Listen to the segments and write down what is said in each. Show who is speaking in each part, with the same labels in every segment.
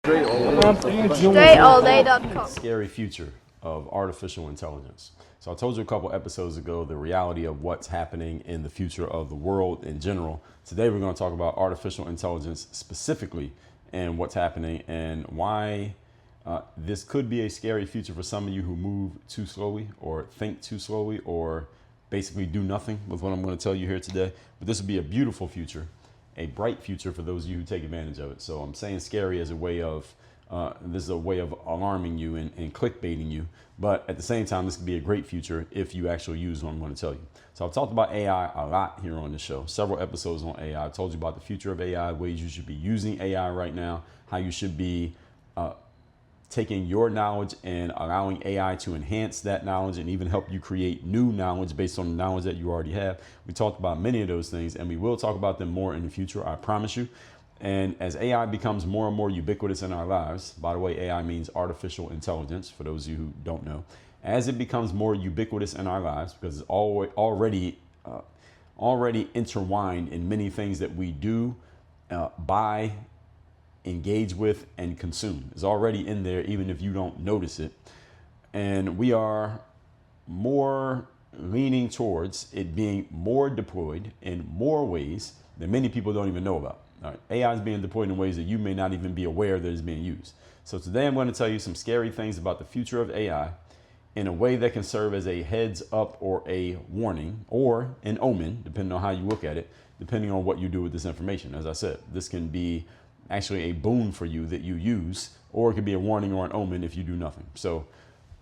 Speaker 1: Straight
Speaker 2: Scary future of artificial intelligence. So I told you a couple episodes ago the reality of what's happening in the future of the world in general. Today we're going to talk about artificial intelligence specifically and what's happening and why this could be a scary future for some of you who move too slowly or think too slowly or basically do nothing with what I'm going to tell you here today. But this would be a beautiful future, a bright future for those of you who take advantage of it. So I'm saying scary as a way of this is a way of alarming you and clickbaiting you. But at the same time, this could be a great future if you actually use what I'm going to tell you. So I've talked about AI a lot here on the show, several episodes on AI. I've told you about the future of AI, ways you should be using AI right now, how you should be taking your knowledge and allowing AI to enhance that knowledge and even help you create new knowledge based on the knowledge that you already have. We talked about many of those things and we will talk about them more in the future, I promise you. And as AI becomes more and more ubiquitous in our lives, by the way, AI means artificial intelligence, for those of you who don't know, as it becomes more ubiquitous in our lives, because it's already intertwined in many things that we do, buy, engage with, and consume. It's already in there, even if you don't notice it. And we are more leaning towards it being more deployed in more ways that many people don't even know about. All right. AI is being deployed in ways that you may not even be aware that it's being used. So today I'm going to tell you some scary things about the future of AI in a way that can serve as a heads up or a warning or an omen, depending on how you look at it, depending on what you do with this information. As I said, this can be actually a boon for you that you use, or it could be a warning or an omen if you do nothing. So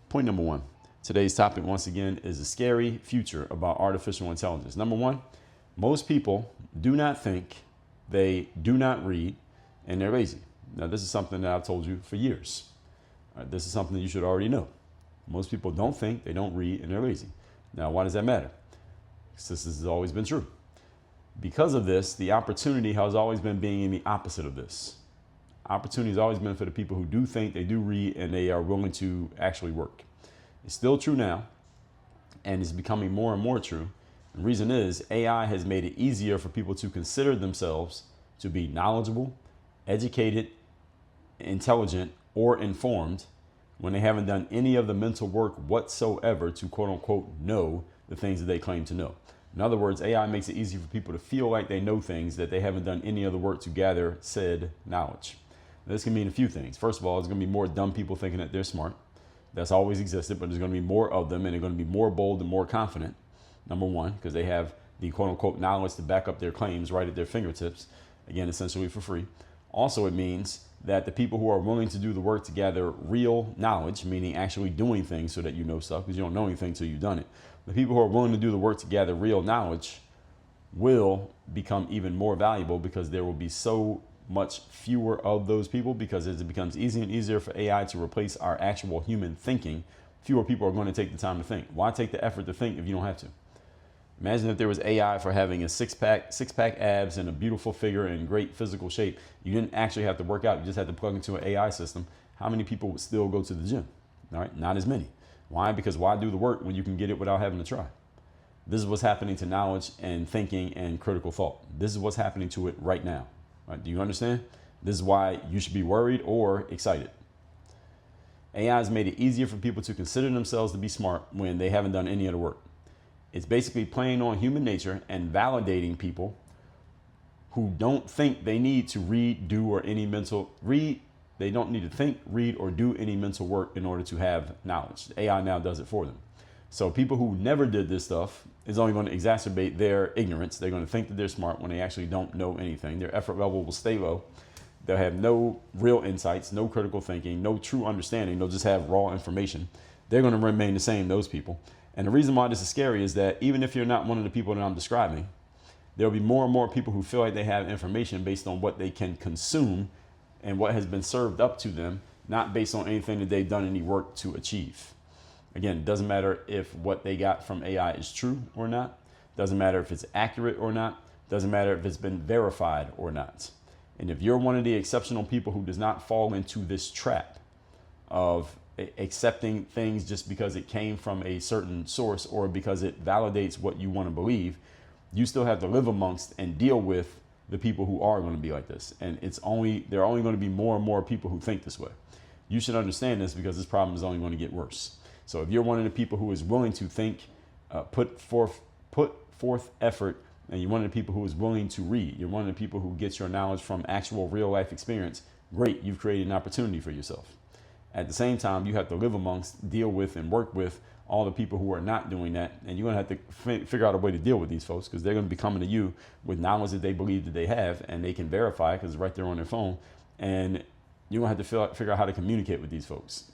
Speaker 2: point number one, today's topic once again is a scary future about artificial intelligence. Number one, most people do not think, they do not read, and they're lazy. Now, this is something that I've told you for years. This is something that you should already know. Most people don't think, they don't read, and they're lazy. Now, why does that matter? Because this has always been true. Because of this, the opportunity has always been being in the opposite of this. Opportunity has always been for the people who do think, they do read, and they are willing to actually work. It's still true now, and it's becoming more and more true. The reason is AI has made it easier for people to consider themselves to be knowledgeable, educated, intelligent, or informed when they haven't done any of the mental work whatsoever to quote unquote know the things that they claim to know. In other words, AI makes it easy for people to feel like they know things that they haven't done any other work to gather said knowledge. Now, this can mean a few things. First of all, there's going to be more dumb people thinking that they're smart. That's always existed, but there's going to be more of them and they're going to be more bold and more confident. Number one, because they have the quote unquote knowledge to back up their claims right at their fingertips. Again, essentially for free. Also, it means that the people who are willing to do the work to gather real knowledge, meaning actually doing things so that you know stuff, because you don't know anything until you've done it. The people who are willing to do the work to gather real knowledge will become even more valuable because there will be so much fewer of those people, because as it becomes easier and easier for AI to replace our actual human thinking, fewer people are going to take the time to think. Why take the effort to think if you don't have to? Imagine if there was AI for having a six-pack abs and a beautiful figure and great physical shape. You didn't actually have to work out. You just had to plug into an AI system. How many people would still go to the gym? All right, not as many. Why? Because why do the work when you can get it without having to try? This is what's happening to knowledge and thinking and critical thought. This is what's happening to it right now. Right? Do you understand? This is why you should be worried or excited. AI has made it easier for people to consider themselves to be smart when they haven't done any of the work. It's basically playing on human nature and validating people who don't think they need to read, do, or any mental read. They don't need to think, read, or do any mental work in order to have knowledge. AI now does it for them. So people who never did this stuff is only going to exacerbate their ignorance. They're going to think that they're smart when they actually don't know anything. Their effort level will stay low. They'll have no real insights, no critical thinking, no true understanding. They'll just have raw information. They're going to remain the same, those people. And the reason why this is scary is that even if you're not one of the people that I'm describing, there'll be more and more people who feel like they have information based on what they can consume and what has been served up to them, not based on anything that they've done any work to achieve. Again, it doesn't matter if what they got from AI is true or not. Doesn't matter if it's accurate or not. Doesn't matter if it's been verified or not. And if you're one of the exceptional people who does not fall into this trap of accepting things just because it came from a certain source or because it validates what you want to believe, you still have to live amongst and deal with the people who are going to be like this. And there are only going to be more and more people who think this way. You should understand this because this problem is only going to get worse. So if you're one of the people who is willing to think, put forth effort, and you're one of the people who is willing to read, you're one of the people who gets your knowledge from actual real life experience, great, you've created an opportunity for yourself. At the same time, you have to live amongst, deal with, and work with all the people who are not doing that. And you're going to have to figure out a way to deal with these folks because they're going to be coming to you with knowledge that they believe that they have, and they can verify because it's right there on their phone. And you're going to have to figure out how to communicate with these folks.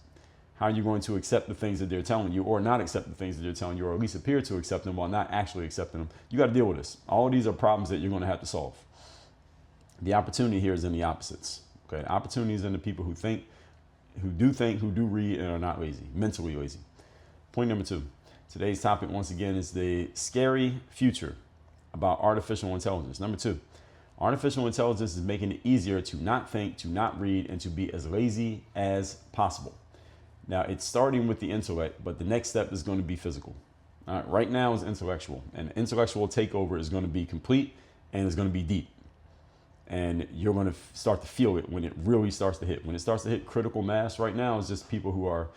Speaker 2: How are you going to accept the things that they're telling you, or not accept the things that they're telling you, or at least appear to accept them while not actually accepting them? You got to deal with this. All of these are problems that you're going to have to solve. The opportunity here is in the opposites. Okay, the opportunity is in the people who do read, and are not lazy, mentally lazy. Point number 2. Today's topic, once again, is the scary future about artificial intelligence. Number 2, artificial intelligence is making it easier to not think, to not read, and to be as lazy as possible. Now, it's starting with the intellect, but the next step is going to be physical. All right, right now is intellectual, and intellectual takeover is going to be complete, and it's going to be deep. And you're going to start to feel it when it really starts to hit. When it starts to hit critical mass right now, it's just people who are,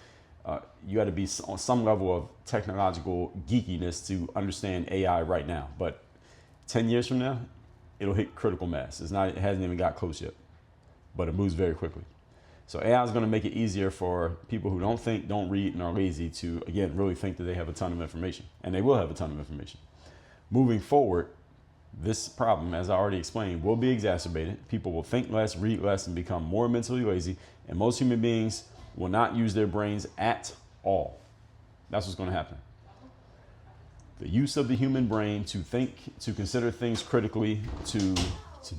Speaker 2: you got to be on some level of technological geekiness to understand AI right now. But 10 years from now, it'll hit critical mass. It hasn't even got close yet, but it moves very quickly. So AI is going to make it easier for people who don't think, don't read, and are lazy to, again, really think that they have a ton of information. And they will have a ton of information. Moving forward, this problem, as I already explained, will be exacerbated. People will think less, read less, and become more mentally lazy. And most human beings will not use their brains at all. That's what's going to happen. The use of the human brain to think, to consider things critically, to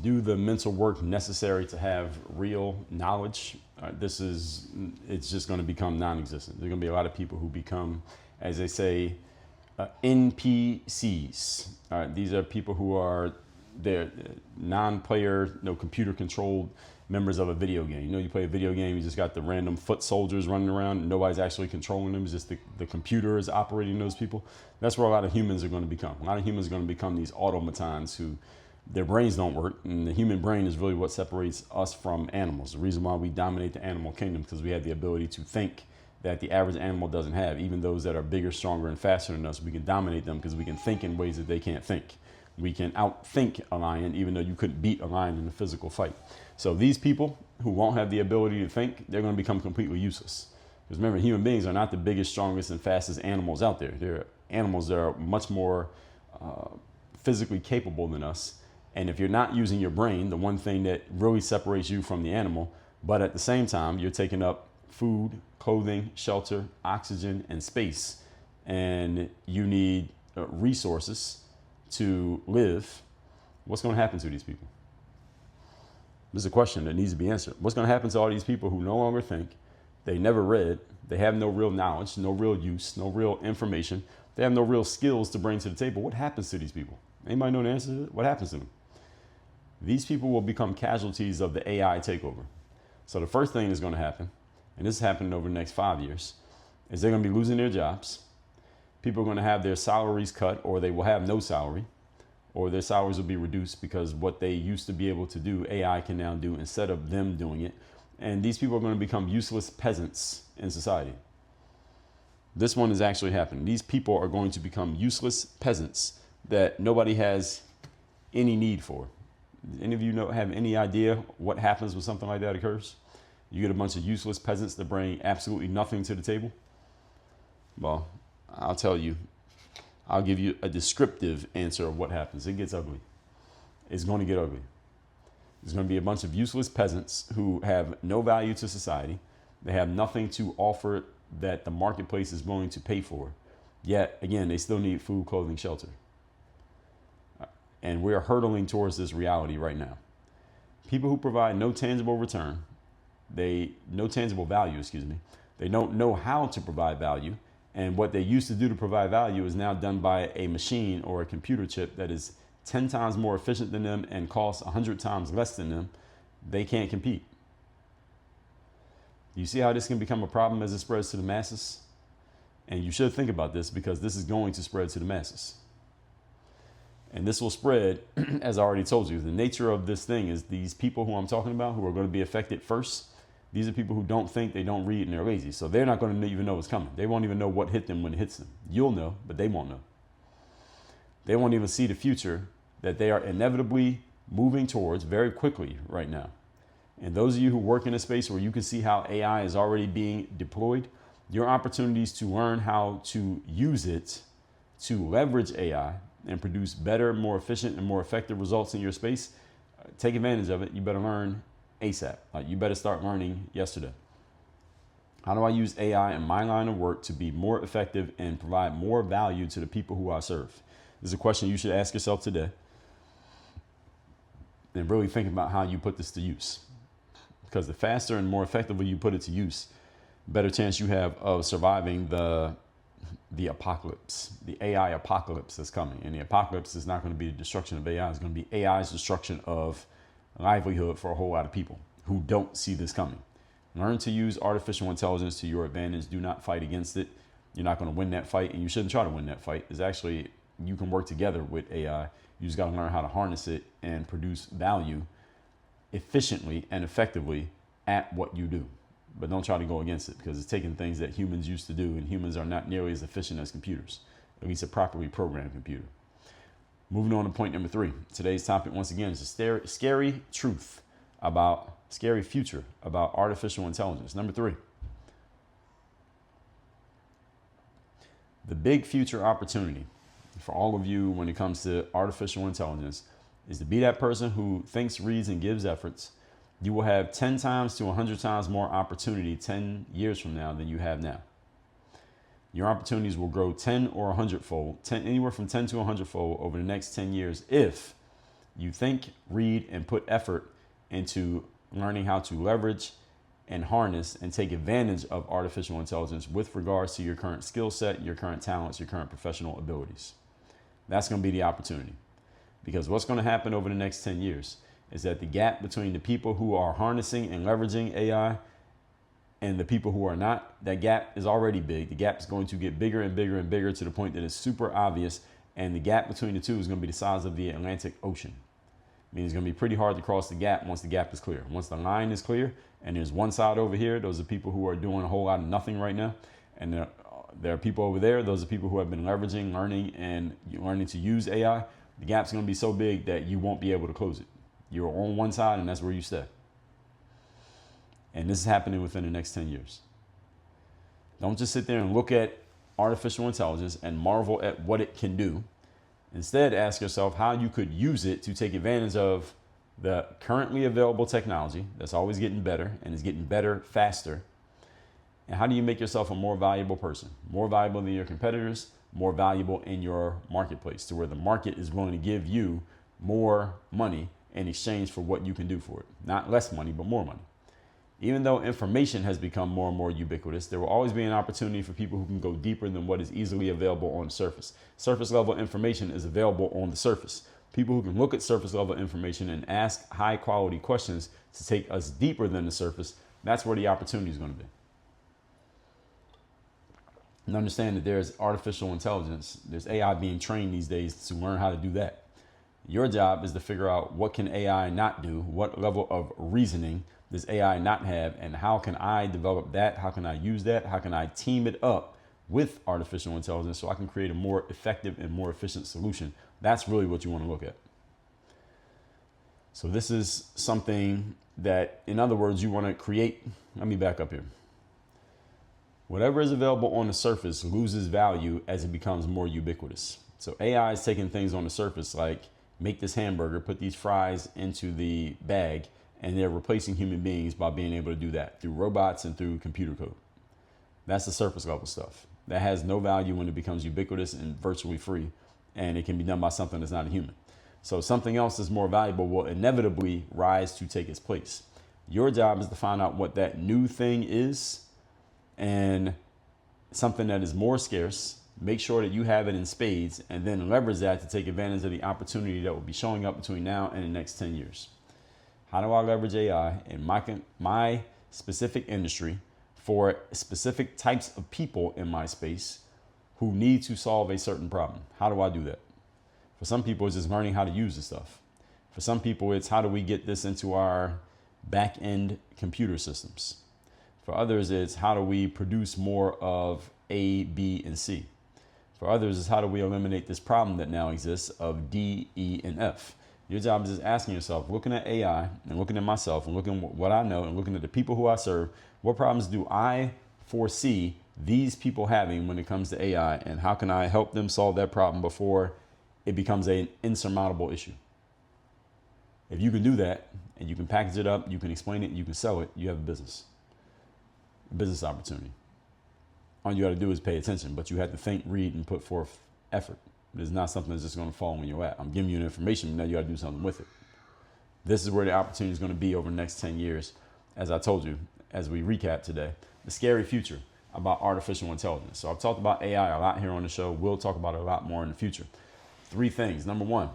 Speaker 2: do the mental work necessary to have real knowledge, it's just going to become non-existent. There's going to be a lot of people who become, as they say, NPCs. These are people who are non-player, computer-controlled members of a video game. You play a video game, you just got the random foot soldiers running around, and nobody's actually controlling them. It's just the computer is operating those people. That's where a lot of humans are going to become. A lot of humans are going to become these automatons who their brains don't work, and the human brain is really what separates us from animals. The reason why we dominate the animal kingdom, because we have the ability to think that the average animal doesn't have. Even those that are bigger, stronger, and faster than us, we can dominate them because we can think in ways that they can't think. We can outthink a lion, even though you couldn't beat a lion in a physical fight. So these people who won't have the ability to think, they're going to become completely useless. Because remember, human beings are not the biggest, strongest, and fastest animals out there. They're animals that are much more physically capable than us. And if you're not using your brain, the one thing that really separates you from the animal, but at the same time, you're taking up food, clothing, shelter, oxygen, and space, and you need resources to live, what's going to happen to these people? This is a question that needs to be answered. What's going to happen to all these people who no longer think, they never read, they have no real knowledge, no real use, no real information, they have no real skills to bring to the table? What happens to these people? Anybody know the answer to it? What happens to them? These people will become casualties of the AI takeover. So the first thing that's going to happen, and this is happening over the next 5 years, is they're going to be losing their jobs. People are going to have their salaries cut, or they will have no salary, or their salaries will be reduced because what they used to be able to do, AI can now do instead of them doing it. And these people are going to become useless peasants in society. This one is actually happening. These people are going to become useless peasants that nobody has any need for. Any of you have any idea what happens when something like that occurs? You get a bunch of useless peasants that bring absolutely nothing to the table. Well, I'll tell you, I'll give you a descriptive answer of what happens. It gets ugly. It's going to get ugly. There's going to be a bunch of useless peasants who have no value to society. They have nothing to offer that the marketplace is willing to pay for. Yet, again, they still need food, clothing, shelter. And we are hurtling towards this reality right now. People who provide no tangible return, no tangible value, they don't know how to provide value. And what they used to do to provide value is now done by a machine or a computer chip that is 10 times more efficient than them and costs 100 times less than them. They can't compete. Do you see how this can become a problem as it spreads to the masses? And you should think about this because this is going to spread to the masses. And this will spread, as I already told you. The nature of this thing is these people who I'm talking about who are going to be affected first. These are people who don't think, they don't read, and they're lazy. So they're not going to even know what's coming. They won't even know what hit them when it hits them. You'll know, but they won't know. They won't even see the future that they are inevitably moving towards very quickly right now. And those of you who work in a space where you can see how AI is already being deployed, your opportunities to learn how to use it to leverage AI and produce better, more efficient, and more effective results in your space, take advantage of it. You better learn ASAP. Like, you better start learning yesterday. How do I use AI in my line of work to be more effective and provide more value to the people who I serve? This is a question you should ask yourself today. And really think about how you put this to use. Because the faster and more effectively you put it to use, better chance you have of surviving the apocalypse, the AI apocalypse that's coming. And the apocalypse is not going to be the destruction of AI. It's going to be AI's destruction of livelihood for a whole lot of people who don't see this coming. Learn to use artificial intelligence to your advantage. Do not fight against it. You're not going to win that fight, and you shouldn't try to win that fight. It's actually, you can work together with AI. You just got to learn how to harness it and produce value efficiently and effectively at what you do. But don't try to go against it, because it's taking things that humans used to do, and humans are not nearly as efficient as computers, at least a properly programmed computer. Moving on to point number 3. Today's topic, once again, is a scary future about artificial intelligence. Number 3. The big future opportunity for all of you when it comes to artificial intelligence is to be that person who thinks, reads, and gives efforts. You will have 10 times to 100 times more opportunity 10 years from now than you have now. Your opportunities will grow 10 or 100 fold, anywhere from 10 to 100 fold over the next 10 years if you think, read, and put effort into learning how to leverage and harness and take advantage of artificial intelligence with regards to your current skill set, your current talents, your current professional abilities. That's going to be the opportunity. Because what's going to happen over the next 10 years is that the gap between the people who are harnessing and leveraging AI and the people who are not, that gap is already big. The gap is going to get bigger and bigger and bigger to the point that it's super obvious. And the gap between the two is going to be the size of the Atlantic Ocean. I mean, it's going to be pretty hard to cross the gap once the gap is clear. Once the line is clear and there's one side over here, those are people who are doing a whole lot of nothing right now. And there are people over there. Those are people who have been leveraging, learning to use AI. The gap's going to be so big that you won't be able to close it. You're on one side and that's where you stay. And this is happening within the next 10 years. Don't just sit there and look at artificial intelligence and marvel at what it can do. Instead, ask yourself how you could use it to take advantage of the currently available technology that's always getting better and is getting better faster. And how do you make yourself a more valuable person, more valuable than your competitors, more valuable in your marketplace, to where the market is willing to give you more money in exchange for what you can do for it. Not less money, but more money. Even though information has become more and more ubiquitous, there will always be an opportunity for people who can go deeper than what is easily available on the surface. Surface level information is available on the surface. People who can look at surface level information and ask high quality questions to take us deeper than the surface, that's where the opportunity is going to be. And understand that there's artificial intelligence, there's AI being trained these days to learn how to do that. Your job is to figure out what can AI not do, what level of reasoning does AI not have, and how can I develop that? How can I use that? How can I team it up with artificial intelligence so I can create a more effective and more efficient solution? That's really what you want to look at. So this is something that, in other words, you want to create. Let me back up here. Whatever is available on the surface loses value as it becomes more ubiquitous. So AI is taking things on the surface like make this hamburger, put these fries into the bag, and they're replacing human beings by being able to do that through robots and through computer code. That's the surface level stuff. That has no value when it becomes ubiquitous and virtually free, and it can be done by something that's not a human. So something else that's more valuable will inevitably rise to take its place. Your job is to find out what that new thing is, and something that is more scarce. Make sure that you have it in spades, and then leverage that to take advantage of the opportunity that will be showing up between now and the next 10 years. How do I leverage AI in my specific industry for specific types of people in my space who need to solve a certain problem? How do I do that? For some people, it's just learning how to use the stuff. For some people, it's how do we get this into our back end computer systems. For others, it's how do we produce more of A, B, and C. For others, it's how do we eliminate this problem that now exists of D, E, and F. Your job is just asking yourself, looking at AI and looking at myself and looking at what I know and looking at the people who I serve, what problems do I foresee these people having when it comes to AI, and how can I help them solve that problem before it becomes an insurmountable issue? If you can do that and you can package it up, you can explain it, you can sell it, you have a business opportunity. All you got to do is pay attention, but you have to think, read, and put forth effort. It's not something that's just going to fall when you're at. I'm giving you the information, now you got to do something with it. This is where the opportunity is going to be over the next 10 years. As I told you, as we recap today, the scary future about artificial intelligence. So I've talked about AI a lot here on the show. We'll talk about it a lot more in the future. 3 things. Number 1,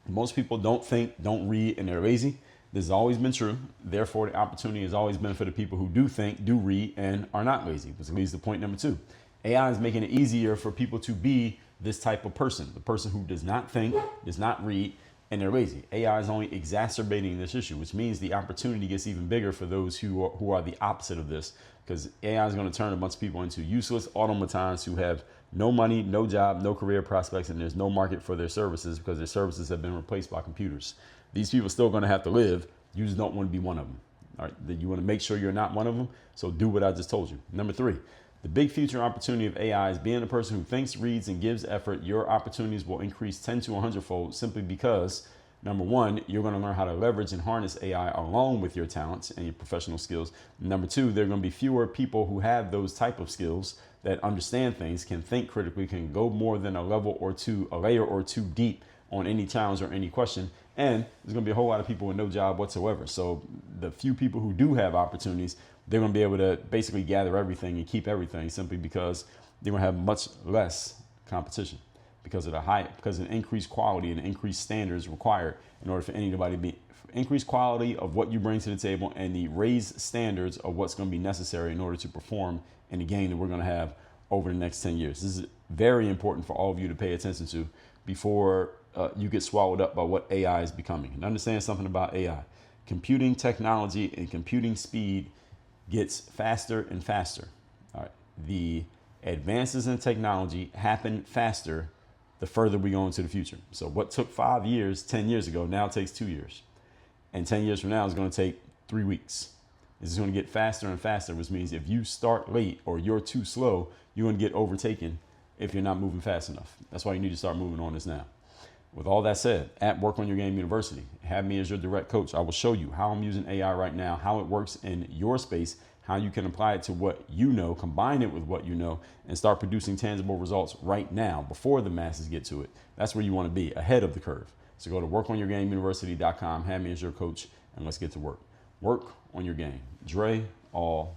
Speaker 2: most people don't think, don't read, and they're lazy. This has always been true. Therefore, the opportunity has always been for the people who do think, do read, and are not lazy, which leads to point number 2. AI is making it easier for people to be this type of person, the person who does not think, does not read, and they're lazy. AI is only exacerbating this issue, which means the opportunity gets even bigger for those who are the opposite of this, because AI is going to turn a bunch of people into useless automatons who have no money, no job, no career prospects, and there's no market for their services because their services have been replaced by computers. These people are still going to have to live. You just don't want to be one of them. All right, you want to make sure you're not one of them. So do what I just told you. Number 3, the big future opportunity of AI is being a person who thinks, reads, and gives effort. Your opportunities will increase 10 to 100-fold simply because, number 1, you're going to learn how to leverage and harness AI along with your talents and your professional skills. Number 2, there are going to be fewer people who have those type of skills that understand things, can think critically, can go more than a layer or two deep on any challenge or any question. And there's going to be a whole lot of people with no job whatsoever. So the few people who do have opportunities, they're going to be able to basically gather everything and keep everything simply because they're going to have much less competition because of the increased quality and increased standards required in order for anybody to be increased quality of what you bring to the table and the raised standards of what's going to be necessary in order to perform in the game that we're going to have over the next 10 years. This is very important for all of you to pay attention to before you get swallowed up by what AI is becoming. And understand something about AI. Computing technology and computing speed gets faster and faster. All right. The advances in technology happen faster the further we go into the future. So what took 5 years, 10 years ago, now takes 2 years. And 10 years from now is going to take 3 weeks. This is going to get faster and faster, which means if you start late or you're too slow, you're going to get overtaken if you're not moving fast enough. That's why you need to start moving on this now. With all that said, at Work on Your Game University, have me as your direct coach. I will show you how I'm using AI right now, how it works in your space, how you can apply it to what you know, combine it with what you know, and start producing tangible results right now before the masses get to it. That's where you want to be, ahead of the curve. So go to workonyourgameuniversity.com, have me as your coach, and let's get to work. Work on your game. Dre all